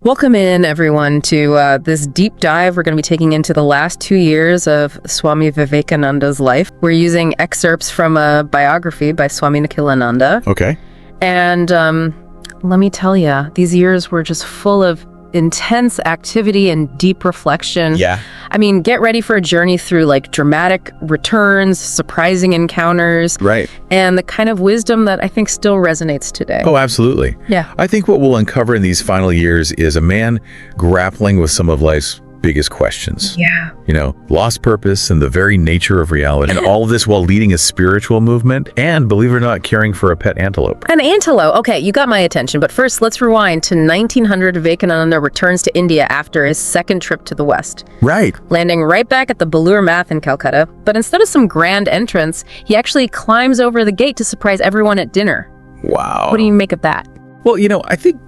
Welcome in, everyone, to this deep dive we're going to be taking into the last 2 years of Swami Vivekananda's life. We're using excerpts from a biography by Swami Nikhilananda. Okay. And let me tell you, these years were just full of intense activity and deep reflection. Yeah. I mean, get ready for a journey through like dramatic returns, surprising encounters. Right. And the kind of wisdom that I think still resonates today. Oh, absolutely. Yeah. I think what we'll uncover in these final years is a man grappling with some of life's biggest questions. Yeah. Lost purpose and the very nature of reality. And all of this while leading a spiritual movement and, believe it or not, caring for a pet antelope. An antelope. Okay, you got my attention. But first, let's rewind to 1900. Vivekananda returns to India after his second trip to the West. Right. Landing right back at the Belur Math in Calcutta. But instead of some grand entrance, he actually climbs over the gate to surprise everyone at dinner. Wow. What do you make of that? Well, I think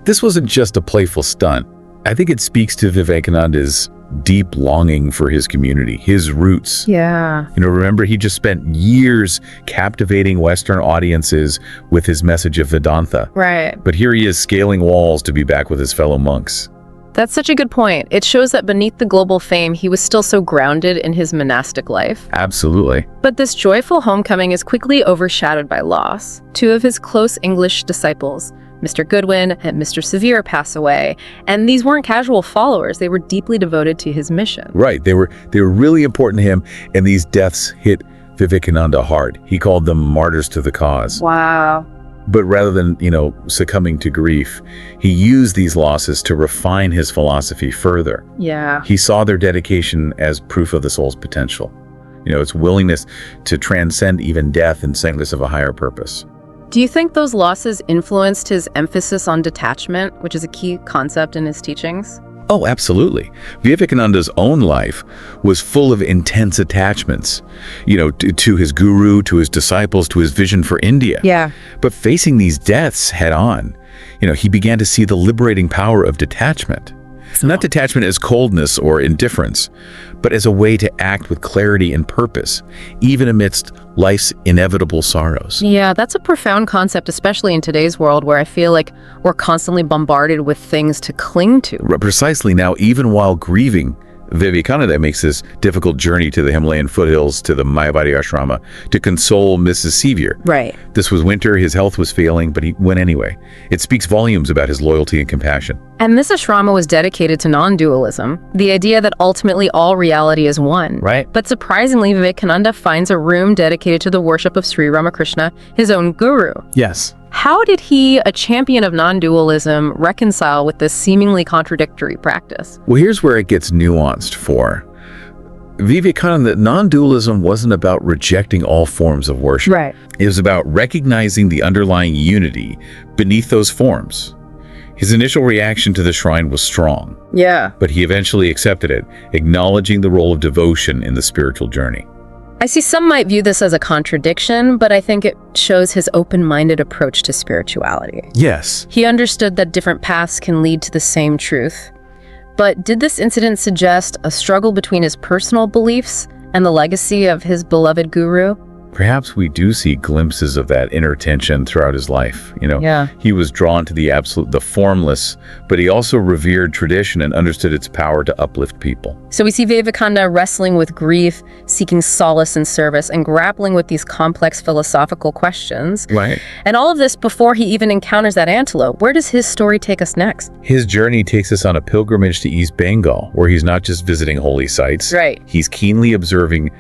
this wasn't just a playful stunt. I think it speaks to Vivekananda's deep longing for his community, his roots. Yeah. Remember, he just spent years captivating Western audiences with his message of Vedanta. Right. But here he is scaling walls to be back with his fellow monks. That's such a good point. It shows that beneath the global fame, he was still so grounded in his monastic life. Absolutely. But this joyful homecoming is quickly overshadowed by loss. Two of his close English disciples, Mr. Goodwin and Mr. Severe, pass away, and these weren't casual followers. They were deeply devoted to his mission. Right. They were really important to him, and these deaths hit Vivekananda hard. He called them martyrs to the cause. Wow. But rather than, succumbing to grief, he used these losses to refine his philosophy further. Yeah. He saw their dedication as proof of the soul's potential. Its willingness to transcend even death in service of a higher purpose. Do you think those losses influenced his emphasis on detachment, which is a key concept in his teachings? Oh, absolutely. Vivekananda's own life was full of intense attachments, to his guru, to his disciples, to his vision for India. Yeah. But facing these deaths head on, he began to see the liberating power of detachment. Not detachment as coldness or indifference, but as a way to act with clarity and purpose, even amidst life's inevitable sorrows. Yeah, that's a profound concept, especially in today's world where I feel like we're constantly bombarded with things to cling to. Precisely. Now, even while grieving, Vivekananda makes this difficult journey to the Himalayan foothills, to the Mayavadi ashrama, to console Mrs. Sevier. Right. This was winter, his health was failing, but he went anyway. It speaks volumes about his loyalty and compassion. And this ashrama was dedicated to non-dualism, the idea that ultimately all reality is one. Right. But surprisingly, Vivekananda finds a room dedicated to the worship of Sri Ramakrishna, his own guru. Yes. How did he, a champion of non-dualism, reconcile with this seemingly contradictory practice? Well, here's where it gets nuanced for Vivekananda. Non-dualism wasn't about rejecting all forms of worship. Right. It was about recognizing the underlying unity beneath those forms. His initial reaction to the shrine was strong. Yeah. But he eventually accepted it, acknowledging the role of devotion in the spiritual journey. I see some might view this as a contradiction, but I think it shows his open-minded approach to spirituality. Yes. He understood that different paths can lead to the same truth. But did this incident suggest a struggle between his personal beliefs and the legacy of his beloved guru? Perhaps we do see glimpses of that inner tension throughout his life. Yeah. He was drawn to the absolute, the formless, but he also revered tradition and understood its power to uplift people. So we see Vivekananda wrestling with grief, seeking solace in service, and grappling with these complex philosophical questions. Right. And all of this before he even encounters that antelope. Where does his story take us next? His journey takes us on a pilgrimage to East Bengal, where he's not just visiting holy sites. Right. He's keenly observing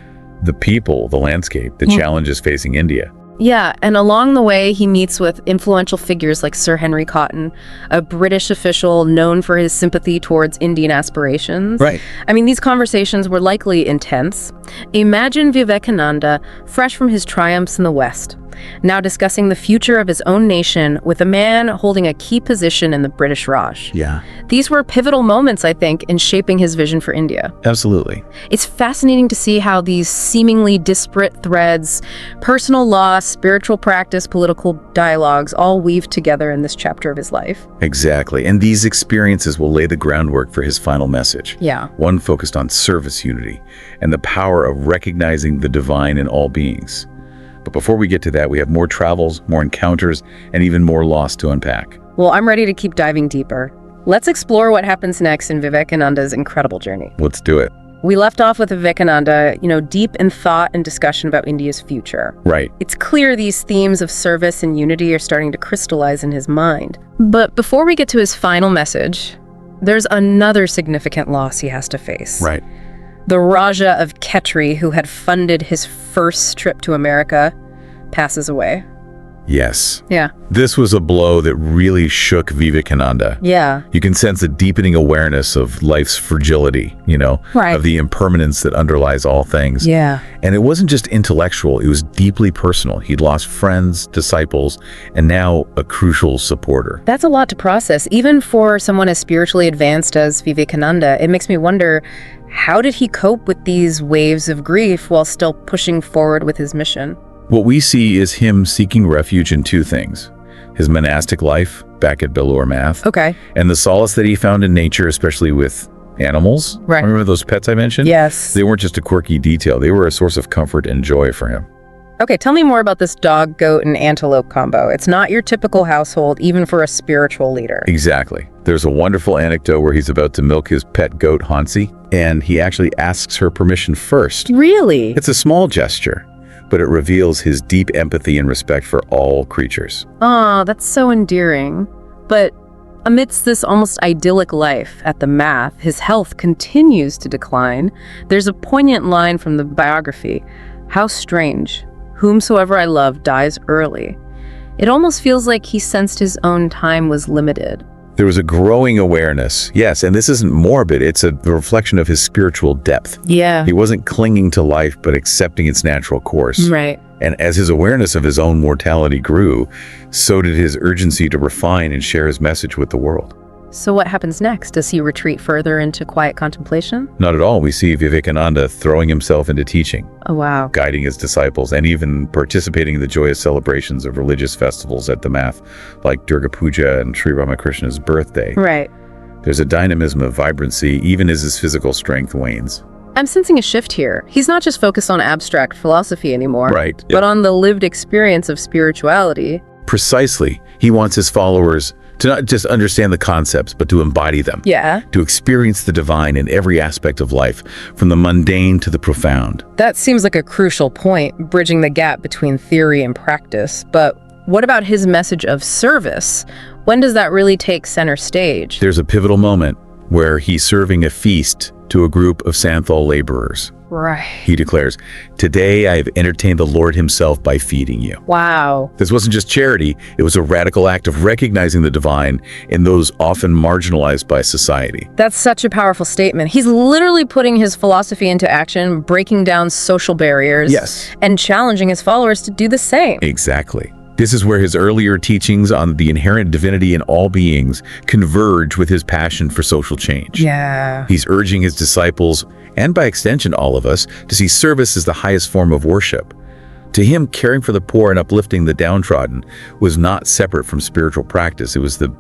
the people, the landscape, the challenges facing India. Yeah, and along the way, he meets with influential figures like Sir Henry Cotton, a British official known for his sympathy towards Indian aspirations. Right. I mean, these conversations were likely intense. Imagine Vivekananda, fresh from his triumphs in the West, now discussing the future of his own nation with a man holding a key position in the British Raj. Yeah. These were pivotal moments, I think, in shaping his vision for India. Absolutely. It's fascinating to see how these seemingly disparate threads, personal loss, spiritual practice, political dialogues, all weave together in this chapter of his life. Exactly. And these experiences will lay the groundwork for his final message. Yeah. One focused on service unity and the power of recognizing the divine in all beings. But before we get to that, we have more travels, more encounters, and even more loss to unpack. Well, I'm ready to keep diving deeper. Let's explore what happens next in Vivekananda's incredible journey. Let's do it. We left off with Vivekananda, deep in thought and discussion about India's future. Right. It's clear these themes of service and unity are starting to crystallize in his mind. But before we get to his final message, there's another significant loss he has to face. Right. The Raja of Khetri, who had funded his first trip to America, passes away. Yes. Yeah. This was a blow that really shook Vivekananda. Yeah. You can sense a deepening awareness of life's fragility, Right. of the impermanence that underlies all things. Yeah. And it wasn't just intellectual, it was deeply personal. He'd lost friends, disciples, and now a crucial supporter. That's a lot to process. Even for someone as spiritually advanced as Vivekananda, it makes me wonder, how did he cope with these waves of grief while still pushing forward with his mission? What we see is him seeking refuge in two things: his monastic life back at Belur Math, Okay. and the solace that he found in nature, especially with animals. Right. Remember those pets I mentioned? Yes. They weren't just a quirky detail, they were a source of comfort and joy for him. Okay, tell me more about this dog, goat, and antelope combo. It's not your typical household, even for a spiritual leader. Exactly. There's a wonderful anecdote where he's about to milk his pet goat, Hansi, and he actually asks her permission first. Really? It's a small gesture, but it reveals his deep empathy and respect for all creatures. Aw, that's so endearing. But amidst this almost idyllic life at the Math, his health continues to decline. There's a poignant line from the biography: "How strange. Whomsoever I love dies early." It almost feels like he sensed his own time was limited. There was a growing awareness. Yes, and this isn't morbid, it's a reflection of his spiritual depth. Yeah. He wasn't clinging to life, but accepting its natural course. Right. And as his awareness of his own mortality grew, so did his urgency to refine and share his message with the world. So what happens next? Does he retreat further into quiet contemplation? Not at all. We see Vivekananda throwing himself into teaching, Oh, wow. guiding his disciples, and even participating in the joyous celebrations of religious festivals at the Math, like Durga Puja and Sri Ramakrishna's birthday. Right. There's a dynamism of vibrancy, even as his physical strength wanes. I'm sensing a shift here. He's not just focused on abstract philosophy anymore, Right. but on the lived experience of spirituality. Precisely. He wants his followers to not just understand the concepts, but to embody them. Yeah. To experience the divine in every aspect of life, from the mundane to the profound. That seems like a crucial point, bridging the gap between theory and practice. But what about his message of service? When does that really take center stage? There's a pivotal moment where he's serving a feast to a group of Santhal laborers. Right. He declares, "Today I have entertained the Lord himself by feeding you." Wow. This wasn't just charity, it was a radical act of recognizing the divine in those often marginalized by society. That's such a powerful statement. He's literally putting his philosophy into action, breaking down social barriers, Yes. and challenging his followers to do the same. Exactly. This is where his earlier teachings on the inherent divinity in all beings converge with his passion for social change. Yeah. He's urging his disciples, and by extension all of us, to see service as the highest form of worship. To him, caring for the poor and uplifting the downtrodden was not separate from spiritual practice. It was the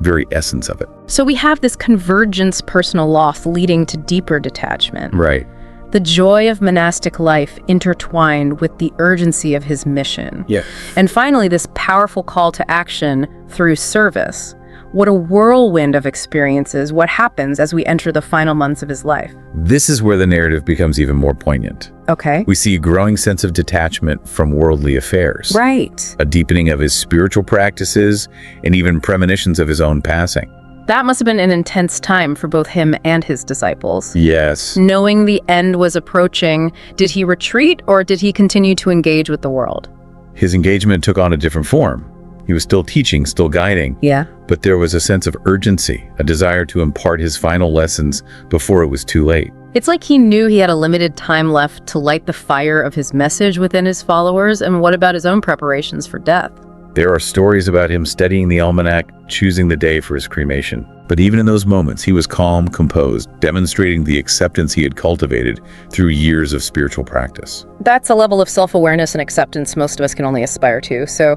very essence of it. So we have this convergence personal loss leading to deeper detachment. Right. The joy of monastic life intertwined with the urgency of his mission. Yeah. And finally, this powerful call to action through service. What a whirlwind of experiences. What happens as we enter the final months of his life? This is where the narrative becomes even more poignant. Okay. We see a growing sense of detachment from worldly affairs. Right. A deepening of his spiritual practices, and even premonitions of his own passing. That must have been an intense time for both him and his disciples. Yes. Knowing the end was approaching, did he retreat or did he continue to engage with the world? His engagement took on a different form. He was still teaching, still guiding, Yeah. but there was a sense of urgency, a desire to impart his final lessons before it was too late. It's like he knew he had a limited time left to light the fire of his message within his followers. And what about his own preparations for death? There are stories about him studying the almanac, choosing the day for his cremation. But even in those moments, he was calm, composed, demonstrating the acceptance he had cultivated through years of spiritual practice. That's a level of self-awareness and acceptance most of us can only aspire to. So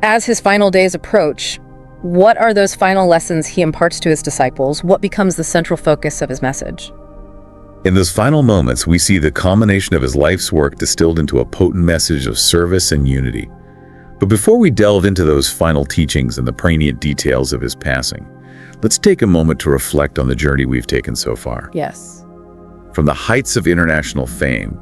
as his final days approach, what are those final lessons he imparts to his disciples? What becomes the central focus of his message? In those final moments, we see the culmination of his life's work distilled into a potent message of service and unity. But before we delve into those final teachings and the poignant details of his passing, Let's take a moment to reflect on the journey we've taken so far. Yes. From the heights of international fame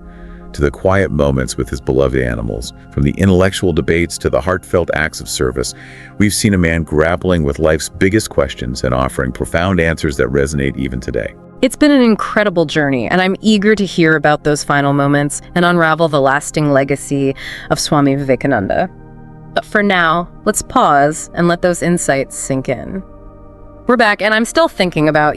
to the quiet moments with his beloved animals, from the intellectual debates to the heartfelt acts of service, we've seen a man grappling with life's biggest questions and offering profound answers that resonate even today. It's been an incredible journey, and I'm eager to hear about those final moments and unravel the lasting legacy of Swami Vivekananda. But for now, let's pause and let those insights sink in. We're back, and I'm still thinking about,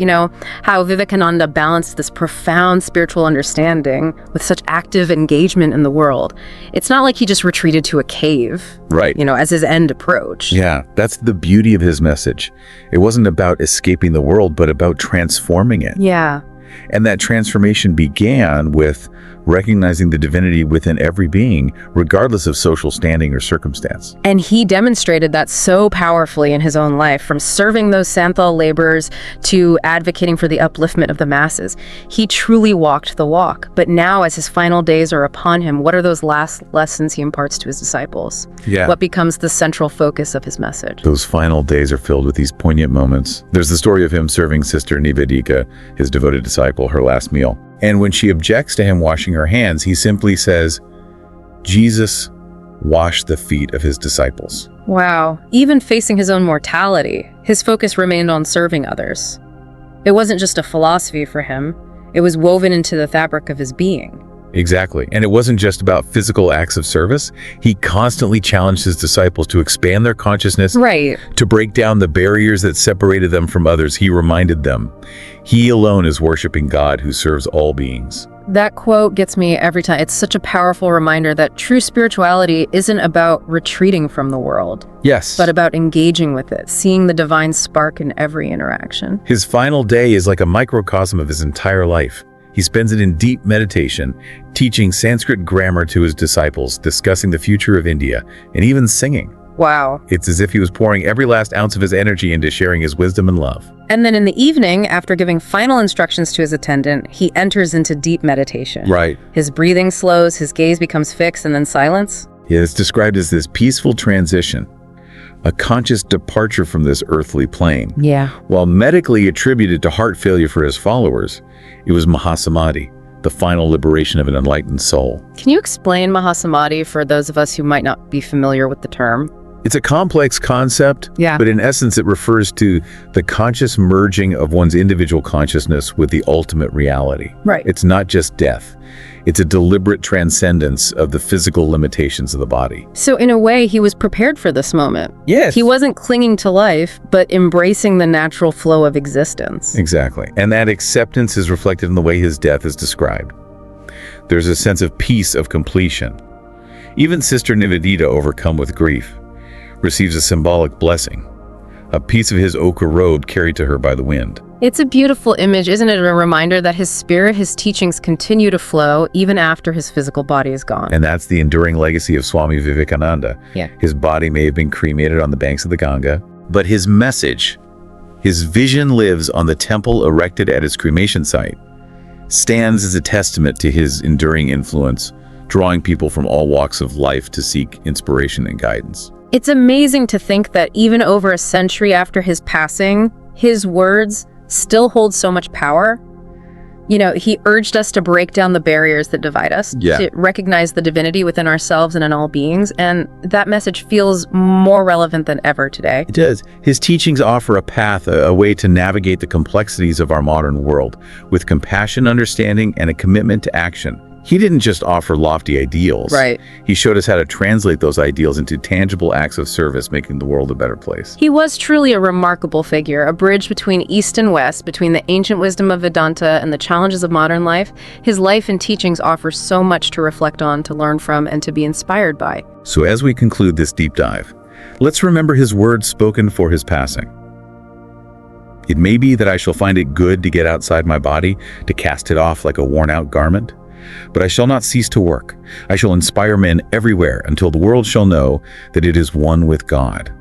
how Vivekananda balanced this profound spiritual understanding with such active engagement in the world. It's not like he just retreated to a cave, Right. As his end approached. Yeah, that's the beauty of his message. It wasn't about escaping the world, but about transforming it. Yeah. And that transformation began with recognizing the divinity within every being, regardless of social standing or circumstance. And he demonstrated that so powerfully in his own life, from serving those Santhal laborers to advocating for the upliftment of the masses. He truly walked the walk. But now, as his final days are upon him, what are those last lessons he imparts to his disciples? Yeah. What becomes the central focus of his message? Those final days are filled with these poignant moments. There's the story of him serving Sister Nivedika, his devoted disciple, her last meal. And when she objects to him washing her hands, he simply says, Jesus washed the feet of his disciples. Wow. Even facing his own mortality, his focus remained on serving others. It wasn't just a philosophy for him. It was woven into the fabric of his being. Exactly. And it wasn't just about physical acts of service. He constantly challenged his disciples to expand their consciousness, Right. to break down the barriers that separated them from others. He reminded them, he alone is worshiping God who serves all beings. That quote gets me every time. It's such a powerful reminder that true spirituality isn't about retreating from the world, Yes. but about engaging with it, seeing the divine spark in every interaction. His final day is like a microcosm of his entire life. He spends it in deep meditation, teaching Sanskrit grammar to his disciples, discussing the future of India, and even singing. Wow. It's as if he was pouring every last ounce of his energy into sharing his wisdom and love. And then in the evening, after giving final instructions to his attendant, he enters into deep meditation. Right. His breathing slows, his gaze becomes fixed, and then silence. Yeah, it's described as this peaceful transition, a conscious departure from this earthly plane. Yeah. While medically attributed to heart failure for his followers, it was Mahasamadhi, the final liberation of an enlightened soul. Can you explain Mahasamadhi for those of us who might not be familiar with the term? It's a complex concept, Yeah. but in essence it refers to the conscious merging of one's individual consciousness with the ultimate reality. Right. It's not just death. It's a deliberate transcendence of the physical limitations of the body. So in a way, he was prepared for this moment. Yes. He wasn't clinging to life, but embracing the natural flow of existence. Exactly. And that acceptance is reflected in the way his death is described. There's a sense of peace, of completion. Even Sister Nivedita, overcome with grief, receives a symbolic blessing, a piece of his ochre robe carried to her by the wind. It's a beautiful image, isn't it? A reminder that his spirit, his teachings continue to flow even after his physical body is gone. And that's the enduring legacy of Swami Vivekananda. Yeah. His body may have been cremated on the banks of the Ganga, but his message, his vision lives on the temple erected at his cremation site, stands as a testament to his enduring influence, drawing people from all walks of life to seek inspiration and guidance. It's amazing to think that even over a century after his passing, his words still hold so much power. He urged us to break down the barriers that divide us, Yeah. to recognize the divinity within ourselves and in all beings, and that message feels more relevant than ever today. It does. His teachings offer a path, a way to navigate the complexities of our modern world with compassion, understanding, and a commitment to action. He didn't just offer lofty ideals. Right. He showed us how to translate those ideals into tangible acts of service, making the world a better place. He was truly a remarkable figure, a bridge between East and West, between the ancient wisdom of Vedanta and the challenges of modern life. His life and teachings offer so much to reflect on, to learn from, and to be inspired by. So as we conclude this deep dive, let's remember his words spoken for his passing. It may be that I shall find it good to get outside my body, to cast it off like a worn-out garment. But I shall not cease to work. I shall inspire men everywhere until the world shall know that it is one with God.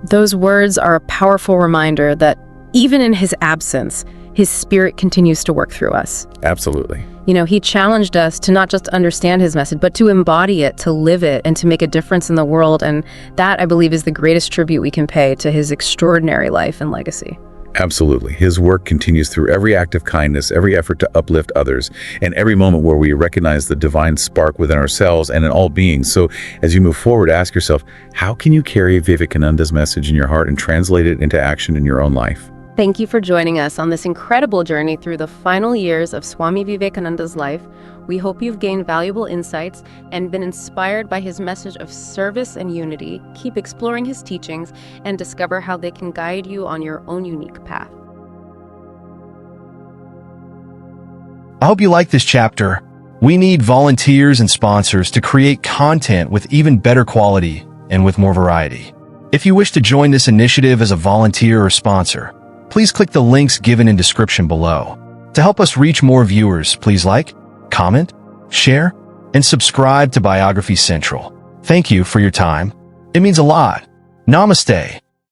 Those words are a powerful reminder that even in his absence, his spirit continues to work through us. Absolutely. He challenged us to not just understand his message, but to embody it, to live it, and to make a difference in the world. And that, I believe, is the greatest tribute we can pay to his extraordinary life and legacy. Absolutely. His work continues through every act of kindness, every effort to uplift others, and every moment where we recognize the divine spark within ourselves and in all beings. So as you move forward, ask yourself, how can you carry Vivekananda's message in your heart and translate it into action in your own life? Thank you for joining us on this incredible journey through the final years of Swami Vivekananda's life. We hope you've gained valuable insights and been inspired by his message of service and unity. Keep exploring his teachings and discover how they can guide you on your own unique path. I hope you like this chapter. We need volunteers and sponsors to create content with even better quality and with more variety. If you wish to join this initiative as a volunteer or sponsor, please click the links given in description below. To help us reach more viewers, please like, comment, share, and subscribe to Biography Central. Thank you for your time. It means a lot. Namaste.